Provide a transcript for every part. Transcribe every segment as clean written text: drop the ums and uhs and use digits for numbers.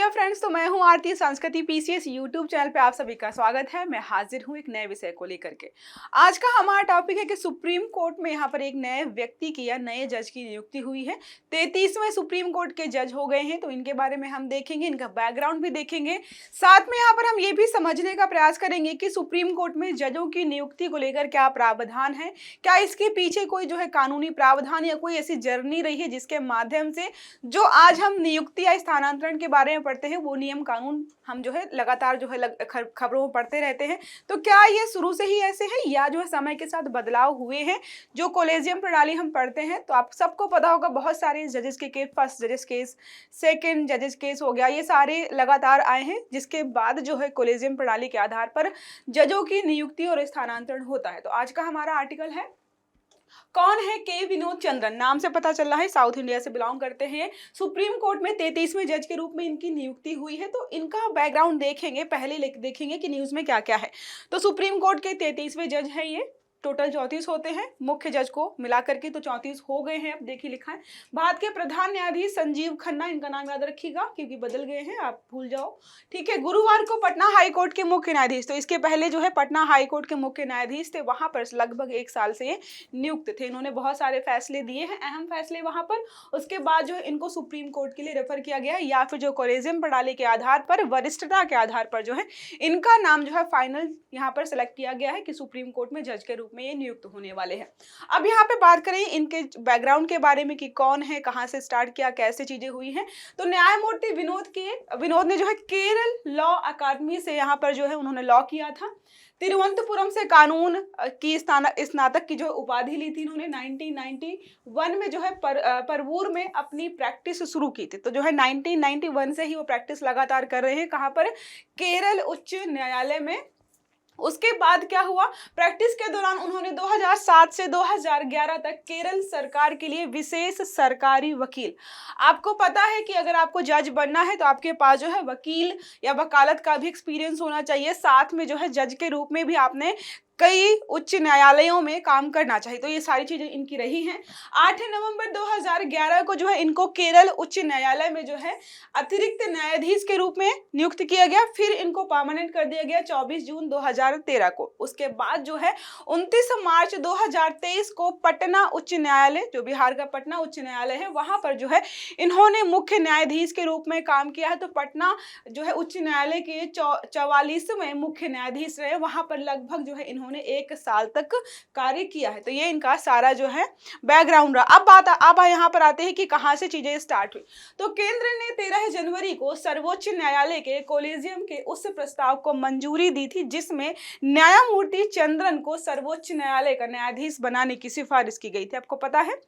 Hello friends, तो मैं हूं आरती। संस्कृति पीसीएस यूट्यूब चैनल पे आप सभी का स्वागत है। मैं हाजिर हूं एक नए विषय को लेकर के। आज का हमारा टॉपिक है कि सुप्रीम कोर्ट में यहाँ पर एक नए व्यक्ति की या नए जज की नियुक्ति हुई है। 33वें सुप्रीम कोर्ट के जज हो गए हैं, तो इनके बारे में हम देखेंगे, इनका बैकग्राउंड भी देखेंगे। साथ में यहाँ पर हम ये भी समझने का प्रयास करेंगे कि सुप्रीम कोर्ट में जजों की नियुक्ति को लेकर क्या प्रावधान है, क्या इसके पीछे कोई जो है कानूनी प्रावधान या कोई ऐसी जर्नी रही है जिसके माध्यम से जो आज हम नियुक्ति या स्थानांतरण के बारे में पढ़ते हैं वो नियम कानून हम जो है लगातार जो है खबरों में पढ़ते रहते हैं। तो क्या ये शुरू से ही ऐसे है या जो है समय के साथ बदलाव हुए हैं? जो कॉलेजियम प्रणाली हम पढ़ते हैं तो आप सबको पता होगा, बहुत सारे जजेस के केस, फर्स्ट जजेस केस, सेकंड जजेस केस हो गया, ये सारे लगातार आए हैं, जिसके बाद जो है कॉलेजियम प्रणाली के आधार पर जजों की नियुक्ति और स्थानांतरण होता है। तो आज का हमारा आर्टिकल है, कौन है के विनोद चंद्रन? नाम से पता चल रहा है साउथ इंडिया से बिलोंग करते हैं। सुप्रीम कोर्ट में 33वें जज के रूप में इनकी नियुक्ति हुई है। तो इनका बैकग्राउंड देखेंगे, पहले देखेंगे कि न्यूज में क्या क्या है। तो सुप्रीम कोर्ट के 33वें जज है ये। टोटल 34 होते हैं, मुख्य जज को मिला करके तो 34 हो गए हैं। अब देखिए लिखा है, भारत के प्रधान न्यायाधीश संजीव खन्ना, इनका नाम याद रखिएगा क्योंकि बदल गए हैं, आप भूल जाओ, ठीक है। गुरुवार को पटना हाई कोर्ट के मुख्य न्यायाधीश, तो इसके पहले जो है पटना हाई कोर्ट के मुख्य न्यायाधीश थे, वहां पर लगभग 1 साल से ये नियुक्त थे। इन्होंने बहुत सारे फैसले दिए हैं, अहम फैसले वहां पर। उसके बाद जो है इनको सुप्रीम कोर्ट के लिए रेफर किया गया है, या फिर जो कॉलेजियम प्रणाली के आधार पर, वरिष्ठता के आधार पर जो है इनका नाम जो है फाइनल यहाँ पर सेलेक्ट किया गया है कि सुप्रीम कोर्ट में जज के रूप में ये नियुक्त होने वाले हैं। अब यहाँ पे बात करें इनके बैकग्राउंड के बारे में कि कौन है, कहां से स्टार्ट किया, कैसे चीजें हुई हैं। तो न्यायमूर्ति विनोद ने जो है केरल लॉ अकादमी से यहाँ पर जो है उन्होंने लॉ किया था। तिरुवनंतपुरम से कानून की स्नातक की जो उपाधि ली थी इन्होंने। 1991 में जो है परवूर में अपनी प्रैक्टिस शुरू की थी। तो जो है 1991 से ही वो प्रैक्टिस लगातार कर रहे हैं, कहाँ पर? केरल उच्च न्यायालय में। उसके बाद क्या हुआ, प्रैक्टिस के दौरान उन्होंने 2007 से 2011 तक केरल सरकार के लिए विशेष सरकारी वकील, आपको पता है कि अगर आपको जज बनना है तो आपके पास जो है वकील या वकालत का भी एक्सपीरियंस होना चाहिए, साथ में जो है जज के रूप में भी आपने कई उच्च न्यायालयों में काम करना चाहिए। तो ये सारी चीजें इनकी रही हैं। 8 नवंबर 2011 को जो है इनको केरल उच्च न्यायालय में जो है अतिरिक्त न्यायाधीश के रूप में नियुक्त किया गया। फिर इनको परमानेंट कर दिया गया 24 जून 2013 को। उसके बाद जो है 29 मार्च 2023 को पटना उच्च न्यायालय, जो बिहार का पटना उच्च न्यायालय है, वहां पर जो है इन्होंने मुख्य न्यायाधीश के रूप में काम किया है। तो पटना जो है उच्च न्यायालय के 44वें मुख्य न्यायाधीश रहे, वहां पर लगभग जो है इन्होंने 1 साल तक कार्य किया है। तो ये इनका सारा जो है बैकग्राउंड रहा। अब यहाँ पर आते हैं कि कहां से चीजें स्टार्ट हुई। तो केंद्र ने 13 जनवरी को सर्वोच्च न्यायालय के कॉलेजियम के उस प्रस्ताव को मंजूरी दी थी जिसमें न्यायमूर्ति चंद्रन को सर्वोच्च न्यायालय का न्यायाधीश बनाने की सिफारिश की गई थी। आपको पता है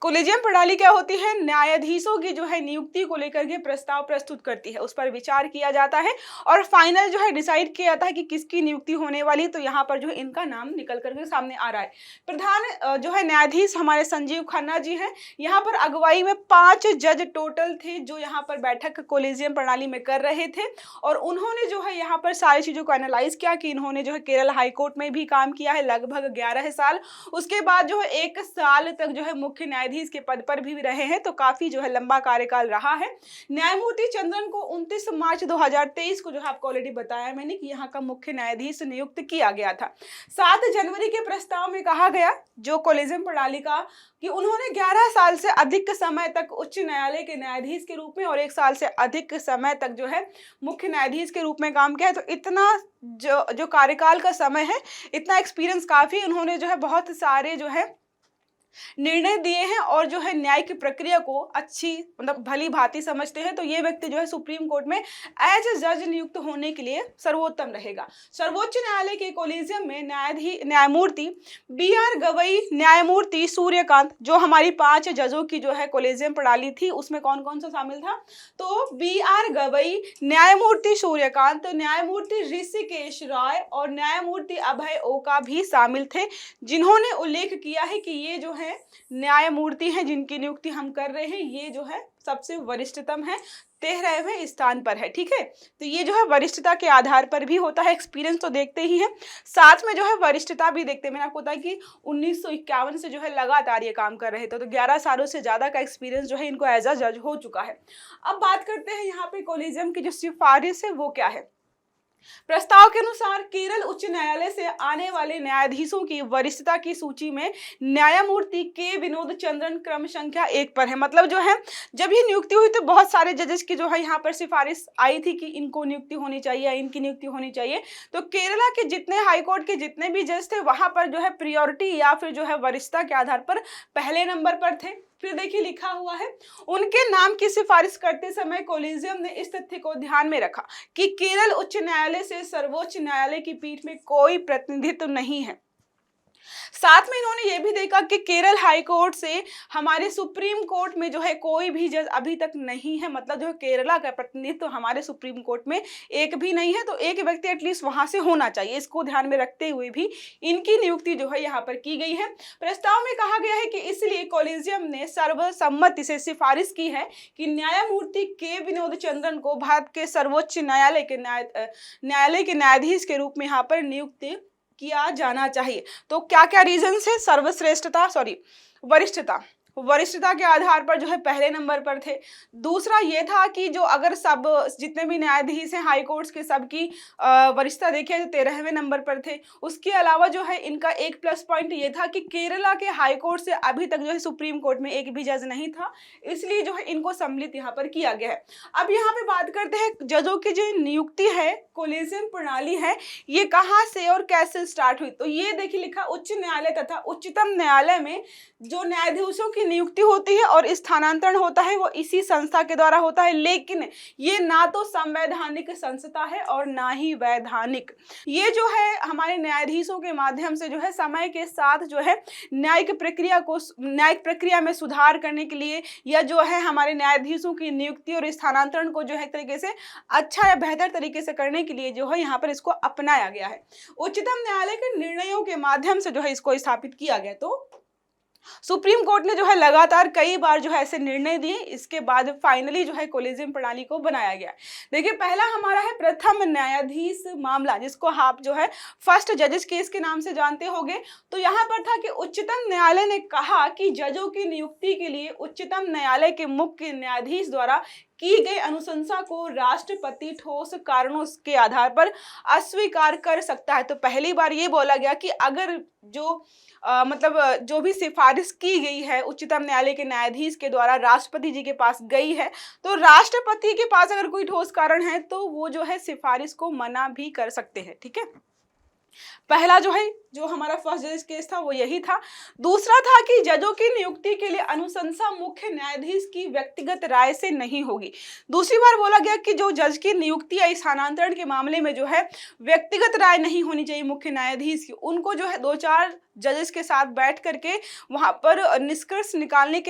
कॉलेजियम प्रणाली क्या होती है? न्यायाधीशों की जो है नियुक्ति को लेकर के प्रस्ताव प्रस्तुत करती है, उस पर विचार किया जाता है और फाइनल जो है डिसाइड किया जाता है कि किसकी नियुक्ति होने वाली। तो यहाँ पर जो है इनका नाम निकल करके सामने आ रहा है। प्रधान जो है न्यायाधीश हमारे संजीव खन्ना जी हैं। यहाँ पर अगुवाई में 5 जज टोटल थे जो यहाँ पर बैठक कॉलेजियम प्रणाली में कर रहे थे और उन्होंने जो है यहाँ पर सारी चीजों को एनालाइज किया कि इन्होंने जो है केरल हाईकोर्ट में भी काम किया है लगभग 11 साल। उसके बाद जो है 1 साल तक जो है मुख्य न्यायाधीश के पद पर भी रहे हैं। तो काफी जो है लंबा कार्यकाल रहा है। न्यायमूर्ति चंद्रन को 29 मार्च 2023 को जो है आपको ऑलरेडी बताया मैंने कि यहाँ का मुख्य न्यायाधीश नियुक्त किया गया था। 7 जनवरी के प्रस्ताव में कहा गया जो कॉलेजियम प्रणाली का कि उन्होंने 11 साल से अधिक समय तक उच्च न्यायालय के न्यायाधीश के रूप में और 1 साल से अधिक समय तक जो है मुख्य न्यायाधीश के रूप में काम किया है। तो इतना जो कार्यकाल का समय है, इतना एक्सपीरियंस काफी, उन्होंने जो है बहुत सारे जो है निर्णय दिए हैं और जो है न्याय की प्रक्रिया को अच्छी मतलब भली भांति समझते हैं। तो ये व्यक्ति जो है सुप्रीम कोर्ट में एज ए जज नियुक्त होने के लिए सर्वोत्तम रहेगा। सर्वोच्च न्यायालय के कॉलेजियम में न्यायमूर्ति BR गवई, न्यायमूर्ति सूर्यकांत, जो हमारी 5 जजों की जो है कॉलेजियम प्रणाली थी उसमें कौन कौन सा शामिल था? तो BR गवई, न्यायमूर्ति सूर्यकांत, न्यायमूर्ति ऋषिकेश रॉय और न्यायमूर्ति अभय ओका भी शामिल थे, जिन्होंने उल्लेख किया है कि ये जो है न्यायमूर्ति हैं जिनकी नियुक्ति हम कर रहे हैं, ये जो है सबसे वरिष्ठतम है, 13वें स्थान पर है। ठीक है, तो ये जो है वरिष्ठता के आधार पर भी होता है, एक्सपीरियंस तो देखते ही है, साथ में जो है वरिष्ठता भी देखते हैं। मैंने आपको बताया कि 1951 से जो है लगातार ये काम कर रहे थे, तो 11 सालों से ज़्यादा का एक्सपीरियंस जो है इनको एज अ जज हो चुका है। अब बात करते हैं यहाँ पे कोलिजियम की जो सिफारिश है वो क्या है। प्रस्ताव के अनुसार केरल उच्च न्यायालय से आने वाले न्यायाधीशों की वरिष्ठता की सूची में न्यायमूर्ति के विनोद चंद्रन क्रम संख्या 1 पर है। मतलब जो है जब ये नियुक्ति हुई तो बहुत सारे जजेस की जो है यहाँ पर सिफारिश आई थी कि इनको नियुक्ति होनी चाहिए, इनकी नियुक्ति होनी चाहिए। तो केरला के जितने हाईकोर्ट के जितने भी जज थे वहां पर जो है प्रियोरिटी या फिर जो है वरिष्ठता के आधार पर पहले नंबर पर थे। फिर देखिए लिखा हुआ है, उनके नाम की सिफारिश करते समय कोलिजियम ने इस तथ्य को ध्यान में रखा कि केरल उच्च न्यायालय से सर्वोच्च न्यायालय की पीठ में कोई प्रतिनिधित्व नहीं है। साथ में इन्होंने ये भी देखा कि केरल हाई कोर्ट से हमारे सुप्रीम कोर्ट में जो है कोई भी जज अभी तक नहीं है। मतलब जो है केरला का प्रतिनिधित्व तो हमारे सुप्रीम कोर्ट में एक भी नहीं है, तो एक व्यक्ति एटलीस्ट वहां से होना चाहिए। इसको ध्यान में रखते हुए भी इनकी नियुक्ति जो है यहाँ पर की गई है। प्रस्ताव में कहा गया है कि इसलिए कोलिजियम ने सर्वसम्मति से सिफारिश की है कि न्यायमूर्ति के विनोद चंद्रन को भारत के सर्वोच्च न्यायालय के न्यायाधीश के रूप में यहाँ पर नियुक्त किया जाना चाहिए। तो क्या क्या रीजंस है, वरिष्ठता के आधार पर जो है पहले नंबर पर थे। दूसरा ये था कि जो अगर सब जितने भी न्यायाधीश हैं हाई कोर्ट्स के सबकी वरिष्ठता देखे तो 13वें नंबर पर थे। उसके अलावा जो है इनका एक प्लस पॉइंट ये था कि केरला के हाई कोर्ट से अभी तक जो है सुप्रीम कोर्ट में एक भी जज नहीं था, इसलिए जो है इनको सम्मिलित यहाँ पर किया गया है। अब यहाँ पे बात करते हैं जजों की जो नियुक्ति है, कोलिजियम प्रणाली है, ये कहाँ से और कैसे स्टार्ट हुई। तो ये देखिए लिखा, उच्च न्यायालय तथा उच्चतम न्यायालय में जो न्यायाधीशों की नियुक्ति होती है और स्थानांतरण होता है वो इसी संस्था के द्वारा होता है, लेकिन ये ना तो संवैधानिक संस्था है और ना ही वैधानिक। ये जो है हमारे न्यायाधीशों के माध्यम से जो है समय के साथ जो है न्यायिक प्रक्रिया में सुधार करने के लिए या जो है हमारे न्यायाधीशों की नियुक्ति और स्थानांतरण को जो है तरीके से अच्छा या बेहतर तरीके से करने के लिए जो है यहाँ पर इसको अपनाया गया है। उच्चतम न्यायालय के निर्णयों के माध्यम से जो है इसको स्थापित किया गया। तो सुप्रीम कोर्ट ने जो है लगातार कई बार जो है ऐसे निर्णय दिए, इसके बाद फाइनली जो है कोलिजियम प्रणाली को बनाया गया। देखिए पहला हमारा है प्रथम न्यायाधीश मामला, जिसको आप जो है फर्स्ट जजेस केस के नाम से जानते होंगे। तो यहाँ पर था कि उच्चतम न्यायालय ने कहा कि जजों की नियुक्ति के लिए उच्चतम न्यायालय के मुख्य न्यायाधीश द्वारा की गई अनुशंसा को राष्ट्रपति ठोस कारणों के आधार पर अस्वीकार कर सकता है। तो पहली बार ये बोला गया कि अगर जो जो भी सिफारिश की गई है उच्चतम न्यायालय के न्यायाधीश के द्वारा राष्ट्रपति जी के पास गई है, तो राष्ट्रपति के पास अगर कोई ठोस कारण है तो वो जो है सिफारिश को मना भी कर सकते हैं। ठीक है, पहला जो हमारा फर्स्ट जज केस था वो यही था। दूसरा था कि जजों की नियुक्ति के लिए अनुशंसा मुख्य न्यायाधीश की व्यक्तिगत राय से नहीं होगी। दूसरी बार बोला गया कि जो जज की नियुक्ति या स्थानांतरण के मामले में जो है व्यक्तिगत राय नहीं होनी चाहिए मुख्य न्यायाधीश की, उनको जो है 2-4 जजेस के साथ बैठ करके वहां पर निष्कर्ष निकालने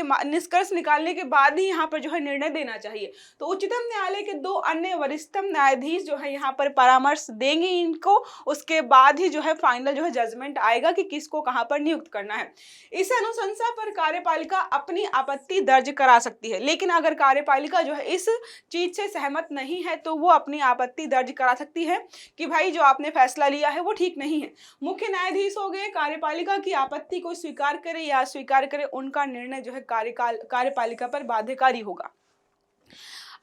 के बाद ही यहाँ पर जो है निर्णय देना चाहिए। तो उच्चतम न्यायालय के 2 अन्य वरिष्ठतम न्यायाधीश जो है यहाँ पर परामर्श देंगे इनको, उसके बाद ही जो है फाइनल जो है जजमेंट आएगा कि किसको कहाँ पर नियुक्त करना है। इस अनुशंसा पर कार्यपालिका अपनी आपत्ति दर्ज करा सकती है, लेकिन अगर कार्यपालिका जो है इस चीज से सहमत नहीं है तो वो अपनी आपत्ति दर्ज करा सकती है कि भाई जो आपने फैसला लिया है वो ठीक नहीं है। मुख्य न्यायाधीश हो गए, कार्यपालिका की आपत्ति को स्वीकार करे या अस्वीकार करे, उनका निर्णय जो है कार्यपालिका पर बाध्यकारी होगा।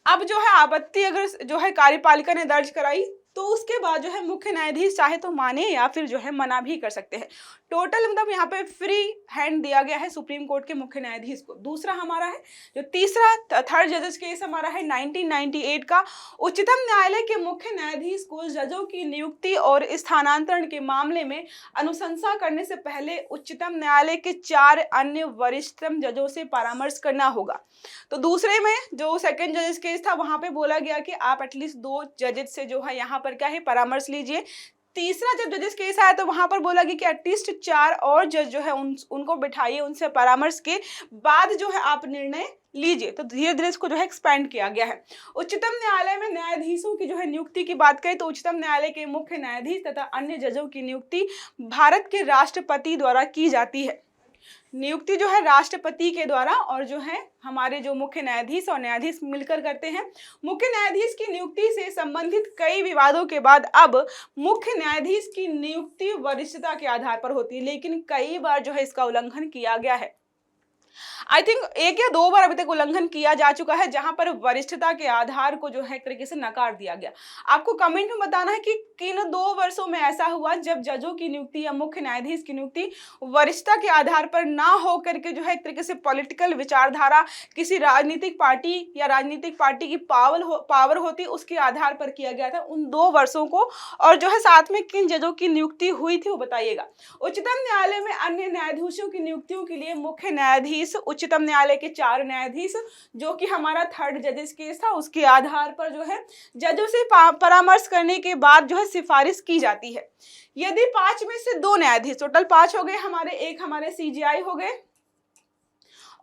अब जो है आपत्ति अगर जो है कार्यपालिका ने दर्ज कराई तो उसके बाद जो है मुख्य न्यायाधीश चाहे तो माने या फिर जो है मना भी कर सकते हैं। टोटल मतलब यहाँ पे फ्री हैंड दिया गया है सुप्रीम कोर्ट के मुख्य न्यायाधीश को। दूसरा हमारा है जो तीसरा थर्ड जजेस केस हमारा है 1998 का। उच्चतम न्यायालय के मुख्य न्यायाधीश को जजों की नियुक्ति और स्थानांतरण के मामले में अनुशंसा करने से पहले उच्चतम न्यायालय के 4 अन्य वरिष्ठतम जजों से परामर्श करना होगा। तो दूसरे में जो सेकंड जजेस केस था वहां पे बोला गया कि आप एटलीस्ट 2 जजेस से जो है यहाँ पर क्या है परामर्श लीजिए। तीसरा जब जजेस केस आया तो वहां पर बोला गया कि एटलीस्ट 4 और जज जो है उनको बिठाइए, उनसे परामर्श के बाद जो है आप निर्णय लीजिए। तो धीरे धीरे इसको जो है एक्सपेंड किया गया है। उच्चतम न्यायालय में न्यायाधीशों की जो है नियुक्ति की बात करें तो उच्चतम न्यायालय के मुख्य न्यायाधीश तथा अन्य जजों की नियुक्ति भारत के राष्ट्रपति द्वारा की जाती है। नियुक्ति जो है राष्ट्रपति के द्वारा और जो है हमारे जो मुख्य न्यायाधीश और न्यायाधीश मिलकर करते हैं। मुख्य न्यायाधीश की नियुक्ति से संबंधित कई विवादों के बाद अब मुख्य न्यायाधीश की नियुक्ति वरिष्ठता के आधार पर होती है, लेकिन कई बार जो है इसका उल्लंघन किया गया है। आई थिंक 1 या 2 बार अभी तक उल्लंघन किया जा चुका है, जहां पर वरिष्ठता के आधार को जो है एक तरीके से नकार दिया गया। आपको कमेंट में बताना है कि किन 2 वर्षों में ऐसा हुआ जब जजों की नियुक्ति या मुख्य न्यायाधीश की नियुक्ति वरिष्ठता के आधार पर ना हो करके जो है एक तरीके से पॉलिटिकल विचारधारा, किसी राजनीतिक पार्टी या राजनीतिक पार्टी की पावर होती उसके आधार पर किया गया था, उन 2 वर्षों को, और जो है साथ में किन जजों की नियुक्ति हुई थी वो बताइएगा। उच्चतम न्यायालय में अन्य न्यायाधीशों की नियुक्तियों के लिए मुख्य न्यायाधीश, उच्चतम न्यायालय के 4 न्यायाधीश, जो कि हमारा 3rd जजेस केस था, उसके आधार पर जो है जजों से परामर्श करने के बाद जो है सिफारिश की जाती है। यदि 5 में से 2 न्यायाधीश, टोटल 5 हो गए हमारे, एक हमारे CJI हो गए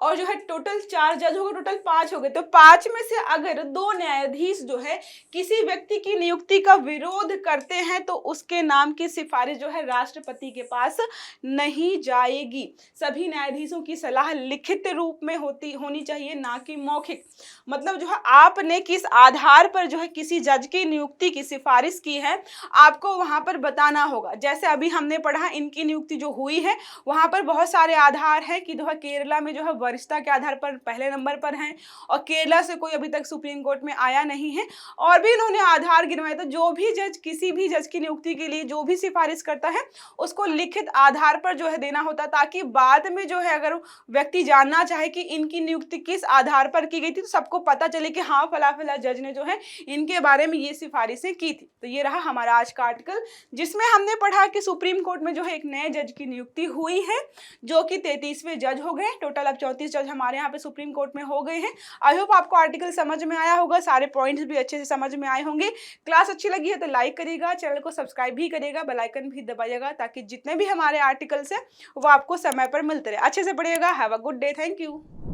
और जो है टोटल 4 जज हो गए, टोटल 5 हो गए, तो 5 में से अगर 2 न्यायाधीश जो है किसी व्यक्ति की नियुक्ति का विरोध करते हैं तो उसके नाम की सिफारिश जो है राष्ट्रपति के पास नहीं जाएगी। सभी न्यायाधीशों की सलाह लिखित रूप में होनी चाहिए, ना कि मौखिक। मतलब जो है आपने किस आधार पर जो है किसी जज की नियुक्ति की सिफारिश की है, आपको वहां पर बताना होगा। जैसे अभी हमने पढ़ा, इनकी नियुक्ति जो हुई है वहां पर बहुत सारे आधार हैं कि जो है केरला में जो है वरिष्ठता के आधार पर पहले नंबर पर हैं और केरला से कोई अभी तक सुप्रीम कोर्ट में आया नहीं है, और भी इन्होंने आधार गिनवाए। तो जो भी जज किसी भी जज की नियुक्ति के लिए जो भी सिफारिश करता है उसको लिखित आधार पर जो है देना होता, ताकि बाद में जो है अगर व्यक्ति जानना चाहे कि इनकी नियुक्ति किस आधार पर की गई थी तो सबको पता चले कि हाँ फला फला जज ने जो है इनके बारे में ये सिफारिशें की थी। तो ये रहा हमारा आज का आर्टिकल, जिसमें हमने पढ़ा कि सुप्रीम कोर्ट में जो है एक नए जज की नियुक्ति हुई है, जो कि 33वें जज हो गए। टोटल अब 34 जज हमारे यहाँ पे सुप्रीम कोर्ट में हो गए हैं। आई होप आपको आर्टिकल समझ में आया होगा, सारे पॉइंट्स भी अच्छे से समझ में आए होंगे। क्लास अच्छी लगी है तो लाइक करिएगा, चैनल को सब्सक्राइब भी करिएगा, बेल आइकन भी दबाइएगा, ताकि जितने भी हमारे आर्टिकल्स हैं वो आपको समय पर मिलते रहे। अच्छे से पढ़िएगा। Have a good day. Thank you.